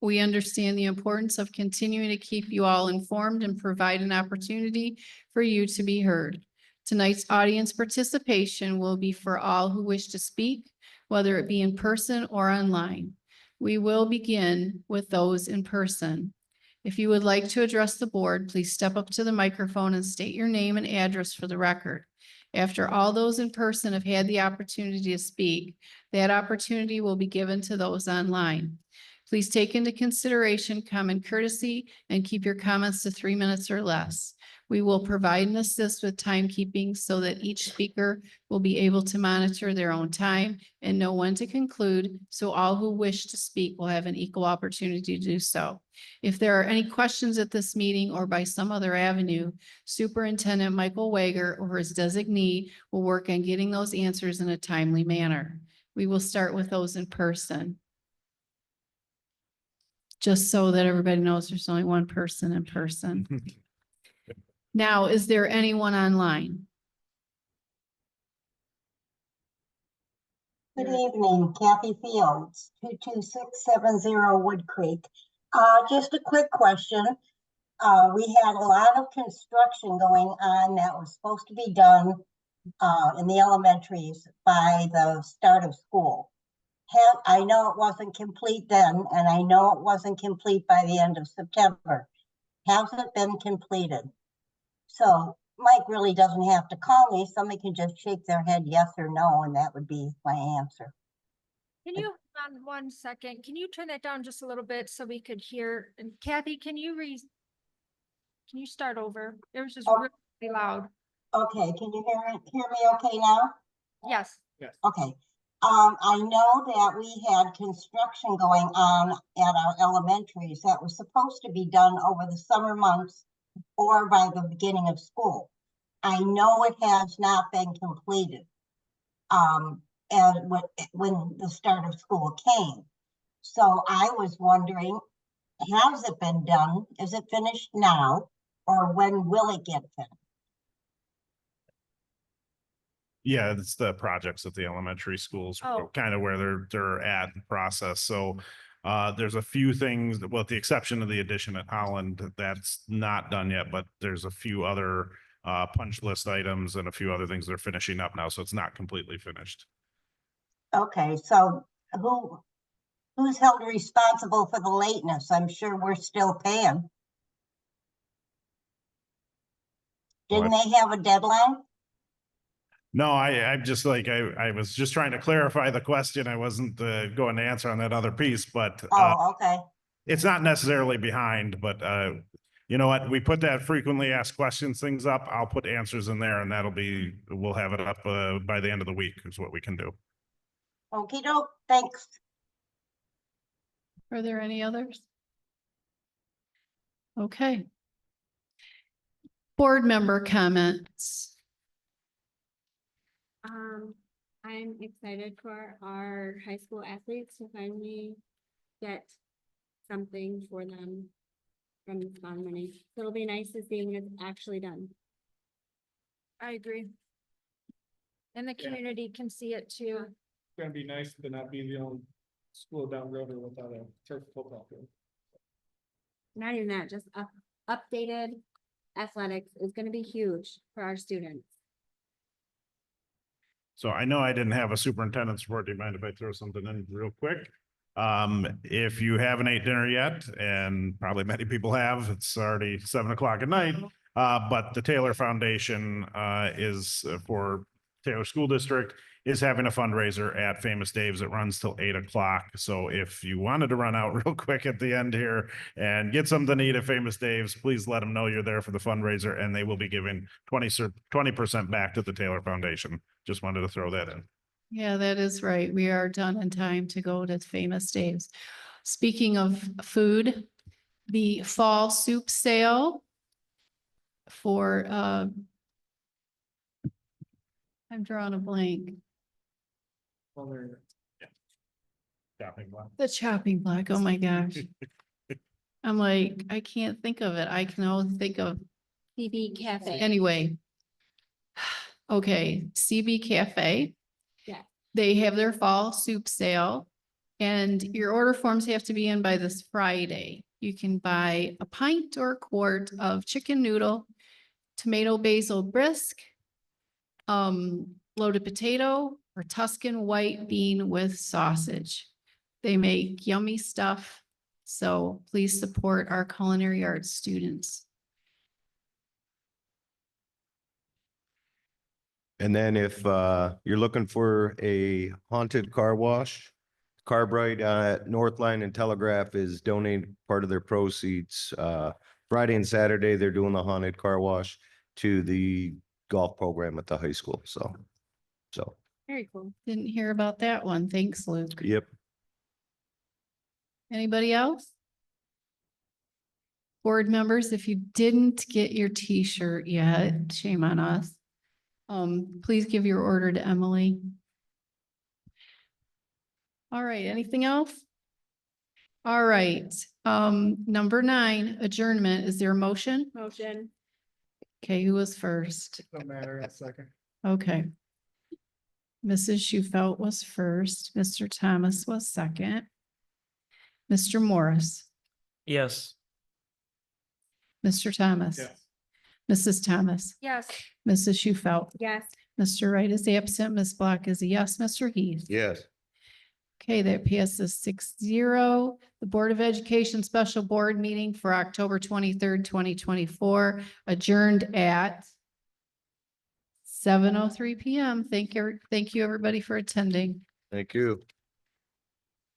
We understand the importance of continuing to keep you all informed and provide an opportunity for you to be heard. Tonight's audience participation will be for all who wish to speak, whether it be in person or online. We will begin with those in person. If you would like to address the board, please step up to the microphone and state your name and address for the record. After all those in person have had the opportunity to speak, that opportunity will be given to those online. Please take into consideration common courtesy and keep your comments to 3 minutes or less. We will provide and assist with timekeeping so that each speaker will be able to monitor their own time and know when to conclude, so all who wish to speak will have an equal opportunity to do so. If there are any questions at this meeting or by some other avenue, Superintendent Michael Wager or his designee will work on getting those answers in a timely manner. We will start with those in person. Just so that everybody knows there's only one person in person. Now, is there anyone online? Good evening, Kathy Fields, 22670 Wood Creek. Just a quick question. We had a lot of construction going on that was supposed to be done in the elementaries by the start of school. I know it wasn't complete then, and I know it wasn't complete by the end of September. Has it been completed? So Mike really doesn't have to call me. Somebody can just shake their head yes or no, and that would be my answer. Can you, hold on 1 second, can you turn that down just a little bit so we could hear? And Kathy, can you start over? It was just Oh. really loud. Okay, can you hear me okay now? Yes. Okay. I know that we had construction going on at our elementaries that was supposed to be done over the summer months or by the beginning of school. I know it has not been completed. And when the start of school came. So I was wondering, has it been done? Is it finished now? Or when will it get finished? Yeah, it's the projects at the elementary schools, Oh. kind of where they're at in the process. So there's a few things, well, with the exception of the addition at Holland, that's not done yet, but there's a few other punch list items and a few other things they're finishing up now. So it's not completely finished. Okay, so who's held responsible for the lateness? I'm sure we're still paying. Didn't they have a deadline? No, I'm just like, I was just trying to clarify the question. I wasn't going to answer on that other piece, but Oh, okay. it's not necessarily behind, but you know what? We put that frequently asked questions things up. I'll put answers in there and we'll have it up by the end of the week is what we can do. Okey doke, thanks. Are there any others? Okay. Board member comments. I'm excited for our high school athletes to finally get something for them from this bond money. It'll be nice to see when it's actually done. I agree. And the Yeah. community can see it too. It's gonna be nice to not be the only school down the river without a turf football field. Not even that, just updated athletics is gonna be huge for our students. So I know I didn't have a superintendent's report. Do you mind if I throw something in real quick? If you haven't ate dinner yet, and probably many people have, it's already 7 o'clock at night. But the Taylor Foundation, is for Taylor School District is having a fundraiser at Famous Dave's. It runs till 8 o'clock. So if you wanted to run out real quick at the end here and get something to eat at Famous Dave's, please let them know you're there for the fundraiser, and they will be giving 20% back to the Taylor Foundation. Just wanted to throw that in. Yeah, that is right. We are done in time to go to Famous Dave's. Speaking of food, the fall soup sale for, I'm drawing a blank. Well, there- Shopping block. The chopping block, oh my gosh. I'm like, I can't think of it. I can only think of, CB Cafe. anyway. Okay, CB Cafe. Yeah. They have their fall soup sale, and your order forms have to be in by this Friday. You can buy a pint or a quart of chicken noodle, tomato basil bisque, loaded potato, or Tuscan white bean with sausage. They make yummy stuff, so please support our culinary arts students. And then if you're looking for a haunted car wash, Carbright at Northline and Telegraph is donating part of their proceeds. Friday and Saturday, they're doing the haunted car wash to the golf program at the high school. So, Very cool. Didn't hear about that one. Thanks, Luke. yep. Anybody else? Board members, if you didn't get your T-shirt yet, shame on us. Please give your order to Emily. All right, anything else? All right, number 9, adjournment. Is there a motion? Motion. Okay, who was first? No matter, a second. Okay. Mrs. Shufelt was first. Mr. Thomas was second. Mr. Morris, Yes. Mr. Thomas. Yes. Mrs. Thomas, Yes. Mrs. Shufelt, Yes. Mr. Wright is absent. Ms. Block is a yes. Mr. Heath. Yes. Okay, that passes 6-0. The Board of Education Special Board meeting for October 23rd, 2024 adjourned at 7:03 PM. Thank you, everybody, for attending. Thank you.